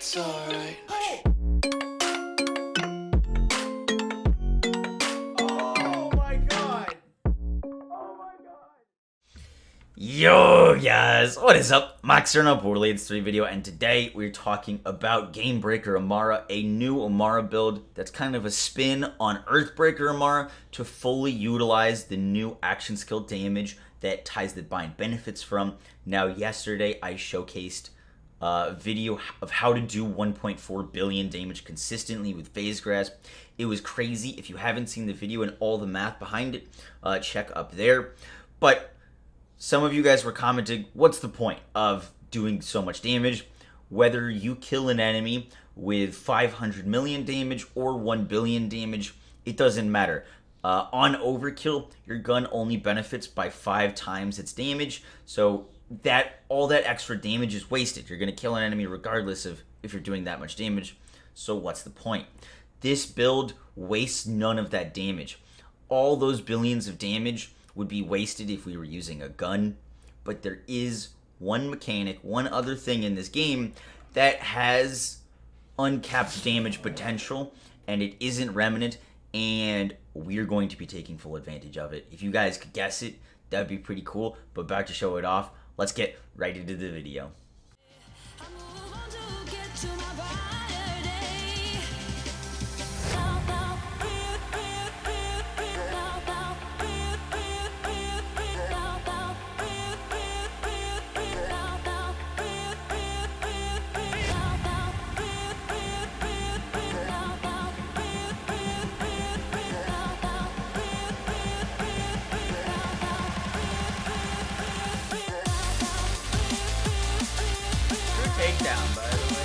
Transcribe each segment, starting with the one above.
It's alright. Oh my god! Yo guys, what is up? Moxsy on a Borderlands 3 video, and today we're talking about Gamebreaker Amara, a new Amara build that's kind of a spin on Earthbreaker Amara to fully utilize the new action skill damage that Ties That Bind benefits from. Now yesterday I showcased a video of how to do 1.4 billion damage consistently with Phase Grasp. It was crazy. If you haven't seen the video and all the math behind it, check up there. But some of you guys were commenting, what's the point of doing so much damage? Whether you kill an enemy with 500 million damage or 1 billion damage, it doesn't matter. On overkill, your gun only benefits by 5 times its damage, so all that extra damage is wasted. You're going to kill an enemy regardless of if you're doing that much damage, so what's the point? This build wastes none of that damage. All those billions of damage would be wasted if we were using a gun, but there is one mechanic, one other thing in this game that has uncapped damage potential, and it isn't Remnant, and we're going to be taking full advantage of it. If you guys could guess it, that'd be pretty cool, but about to show it off, let's get right into the video. Takedown, by the way.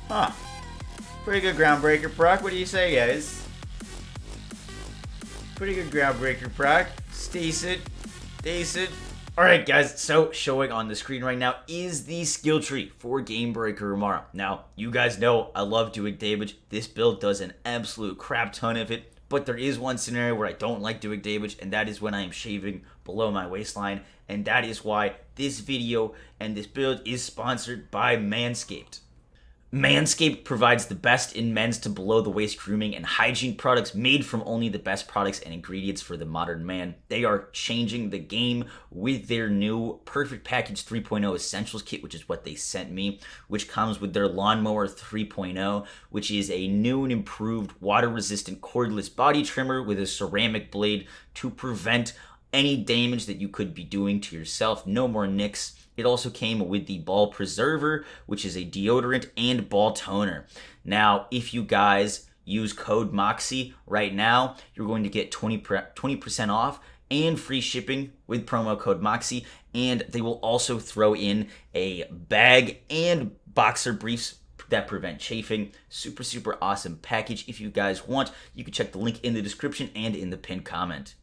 Huh. Pretty good groundbreaker proc. What do you say, guys? Pretty good groundbreaker proc. It's decent. Decent. Alright, guys. So, showing on the screen right now is the skill tree for Gamebreaker Amara. Now, you guys know I love doing damage. This build does an absolute crap ton of it. But there is one scenario where I don't like doing damage, and that is when I am shaving below my waistline. And that is why this video and this build is sponsored by Manscaped. Manscaped provides the best in men's to below the waist grooming and hygiene products made from only the best products and ingredients for the modern man. They are changing the game with their new Perfect Package 3.0 Essentials Kit, which is what they sent me, which comes with their Lawnmower 3.0, which is a new and improved water-resistant cordless body trimmer with a ceramic blade to prevent any damage that you could be doing to yourself. No more nicks. It also came with the Ball Preserver, which is a deodorant and ball toner. Now, if you guys use code Moxsy right now, you're going to get 20% off and free shipping with promo code Moxsy, and they will also throw in a bag and boxer briefs that prevent chafing. Super, super awesome package. If you guys want, you can check the link in the description and in the pinned comment.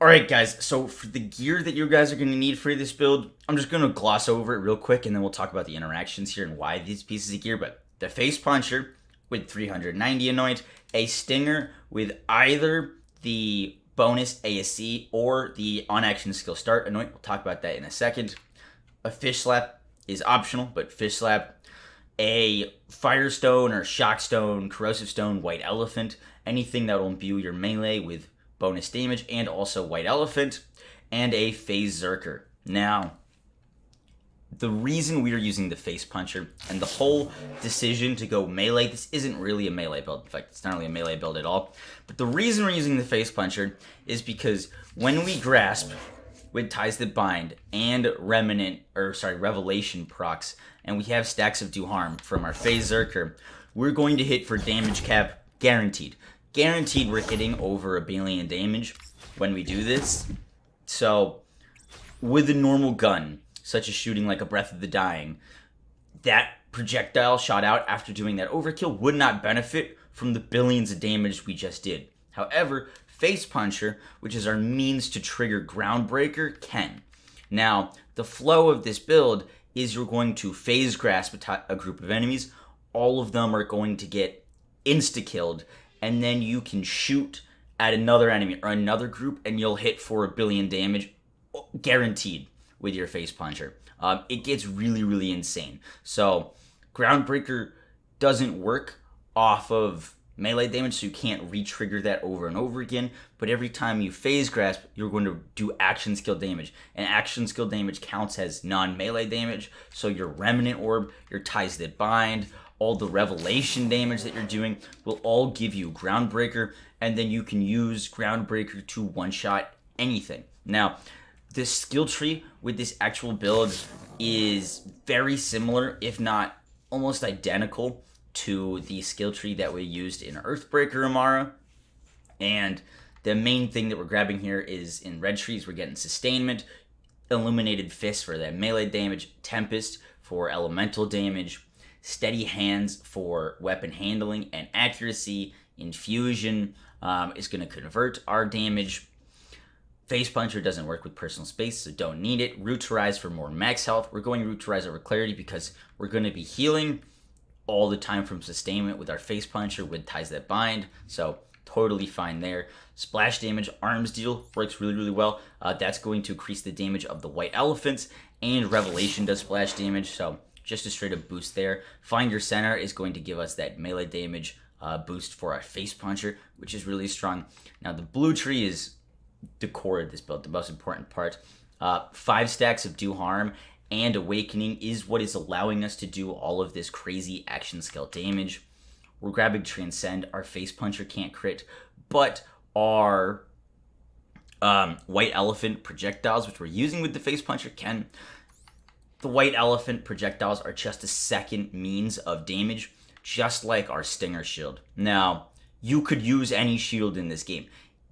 Alright guys, so for the gear that you guys are going to need for this build, I'm just going to gloss over it real quick and then we'll talk about the interactions here and why these pieces of gear. But the Face Puncher with 390 Anoint, a Stinger with either the bonus ASC or the on-action skill start Anoint. We'll talk about that in a second. A Fish Slap is optional, but Fish Slap. A Firestone or Shockstone, Corrosive Stone, White Elephant, anything that will imbue your melee with bonus damage, and also White Elephant, and a Phase Zerker. Now, the reason we are using the Face Puncher and the whole decision to go melee, this isn't really a melee build. In fact, it's not really a melee build at all. But the reason we're using the Face Puncher is because when we grasp with Ties That Bind and Revelation procs, and we have stacks of Do Harm from our Phase Zerker, we're going to hit for damage cap guaranteed. Guaranteed we're hitting over 1 billion damage when we do this. So with a normal gun, such as shooting like a Breath of the Dying, that projectile shot out after doing that overkill would not benefit from the billions of damage we just did. However, Face Puncher, which is our means to trigger Groundbreaker, can. Now, the flow of this build is you're going to phase grasp a group of enemies. All of them are going to get insta-killed, and then you can shoot at another enemy or another group, and you'll hit for 1 billion damage, guaranteed, with your Face Puncher. It gets really, really insane. So, Groundbreaker doesn't work off of melee damage, so you can't re-trigger that over and over again, but every time you phase grasp, you're going to do action skill damage, and action skill damage counts as non-melee damage, so your Remnant Orb, your Ties That Bind, all the Revelation damage that you're doing will all give you Groundbreaker, and then you can use Groundbreaker to one-shot anything. Now, the skill tree with this actual build is very similar, if not almost identical, to the skill tree that we used in Earthbreaker Amara. And the main thing that we're grabbing here is in red trees, we're getting Sustainment, Illuminated Fist for that melee damage, Tempest for elemental damage, Steady Hands for weapon handling and accuracy, Infusion is going to convert our damage. Face Puncher doesn't work with personal space, so don't need it. Rooterize for more max health. We're going Rooterize over Clarity because we're going to be healing all the time from Sustainment with our Face Puncher with Ties That Bind, so totally fine there. Splash damage, Arms Deal works really, really well. That's going to increase the damage of the White Elephants, and Revelation does splash damage, so just a straight up boost there. Find Your Center is going to give us that melee damage boost for our Face Puncher, which is really strong. Now the blue tree is the core of this build, the most important part. 5 stacks of Do Harm and Awakening is what is allowing us to do all of this crazy action skill damage. We're grabbing Transcend. Our Face Puncher can't crit, but our White Elephant projectiles, which we're using with the Face Puncher, can. The White Elephant projectiles are just a second means of damage, just like our Stinger Shield. Now, you could use any shield in this game.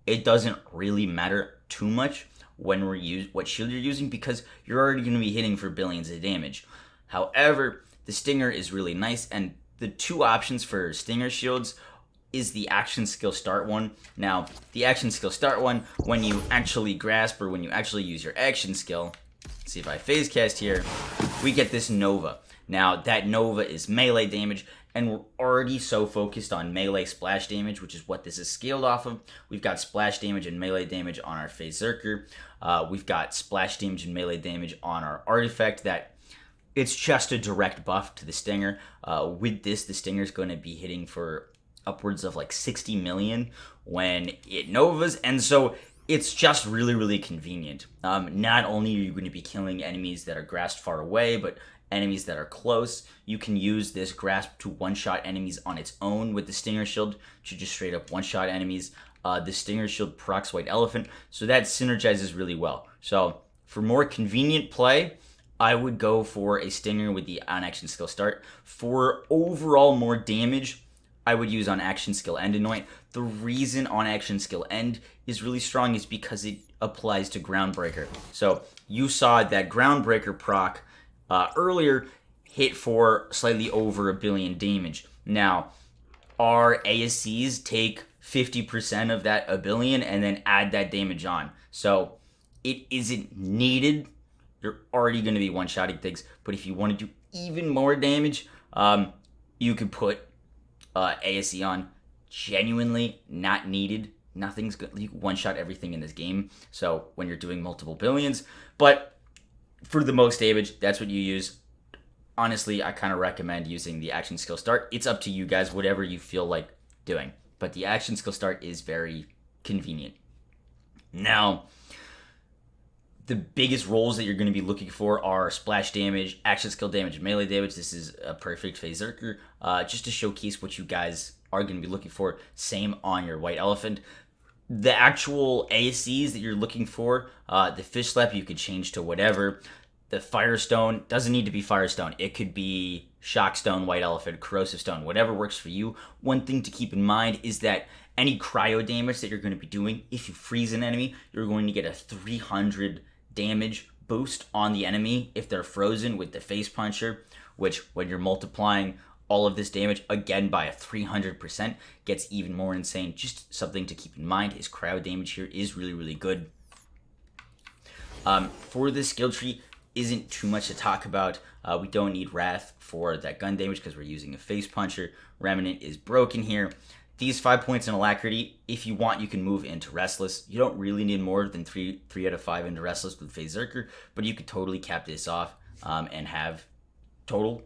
It doesn't really matter too much when what shield you're using, because you're already going to be hitting for billions of damage. However, the Stinger is really nice, and the 2 options for Stinger shields is the action skill start one. Now, the action skill start one, when you actually grasp or when you actually use your action skill, let's see if I phase cast here, we get this Nova. Now, that Nova is melee damage, and we're already so focused on melee splash damage, which is what this is scaled off of. We've got splash damage and melee damage on our Phaserker. We've got splash damage and melee damage on our artifact. That it's just a direct buff to the Stinger. With this, the Stinger is going to be hitting for upwards of like 60 million when it Novas, and so it's just really, really convenient. Not only are you going to be killing enemies that are grasped far away, but enemies that are close. You can use this grasp to one-shot enemies on its own with the Stinger Shield to just straight up one-shot enemies. The Stinger Shield procs White Elephant, so that synergizes really well. So for more convenient play, I would go for a Stinger with the on-action skill start. For overall more damage, I would use on-action skill end Anoint. The reason on-action skill end is really strong is because it applies to Groundbreaker. So you saw that Groundbreaker proc earlier hit for slightly over 1 billion damage. Now, our ASCs take 50% of that 1 billion and then add that damage on. So it isn't needed. You're already going to be one-shotting things. But if you want to do even more damage, you could put ASC on. Genuinely not needed. Nothing's good. You one-shot everything in this game. So when you're doing multiple billions. But for the most damage, that's what you use. Honestly, I kind of recommend using the action skill start. It's up to you guys, whatever you feel like doing. But the action skill start is very convenient. Now, the biggest rolls that you're going to be looking for are splash damage, action skill damage, and melee damage. This is a perfect Phaserker, just to showcase what you guys are going to be looking for. Same on your White Elephant. The actual ACs that you're looking for, the Fish Slap you could change to whatever. The Firestone doesn't need to be Firestone. It could be Shockstone, White Elephant, Corrosive Stone, whatever works for you. One thing to keep in mind is that any cryo damage that you're going to be doing, if you freeze an enemy, you're going to get a 300 damage boost on the enemy if they're frozen with the Face Puncher, which when you're multiplying all of this damage again by a 300% gets even more insane. Just something to keep in mind is cryo damage here is really, really good. For this skill tree, isn't too much to talk about. We don't need Wrath for that gun damage because we're using a Face Puncher. Remnant is broken here. These 5 points in Alacrity, if you want, you can move into Restless. You don't really need more than 3 out of 5 into Restless with Phase Zerker, but you could totally cap this off and have total.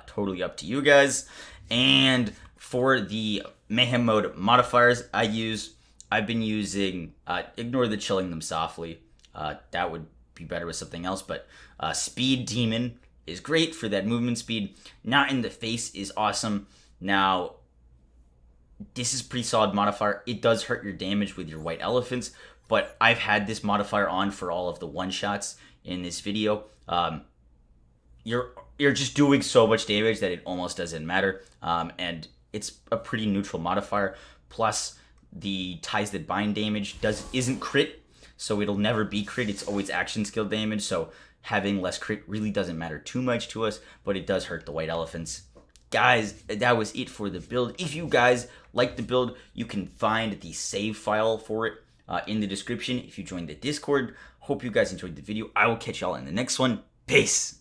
Totally up to you guys. And for the Mayhem Mode modifiers I've been using, ignore the Chilling Them Softly. That would be better with something else, but Speed Demon is great for that movement speed. Not in the Face is awesome. Now, this is pretty solid modifier. It does hurt your damage with your White Elephants, but I've had this modifier on for all of the one-shots in this video. You're just doing so much damage that it almost doesn't matter, and it's a pretty neutral modifier. Plus, the Ties That Bind damage isn't crit, so it'll never be crit. It's always action skill damage, so having less crit really doesn't matter too much to us, but it does hurt the White Elephants. Guys, that was it for the build. If you guys like the build, you can find the save file for it in the description if you join the Discord. Hope you guys enjoyed the video. I will catch y'all in the next one. Peace!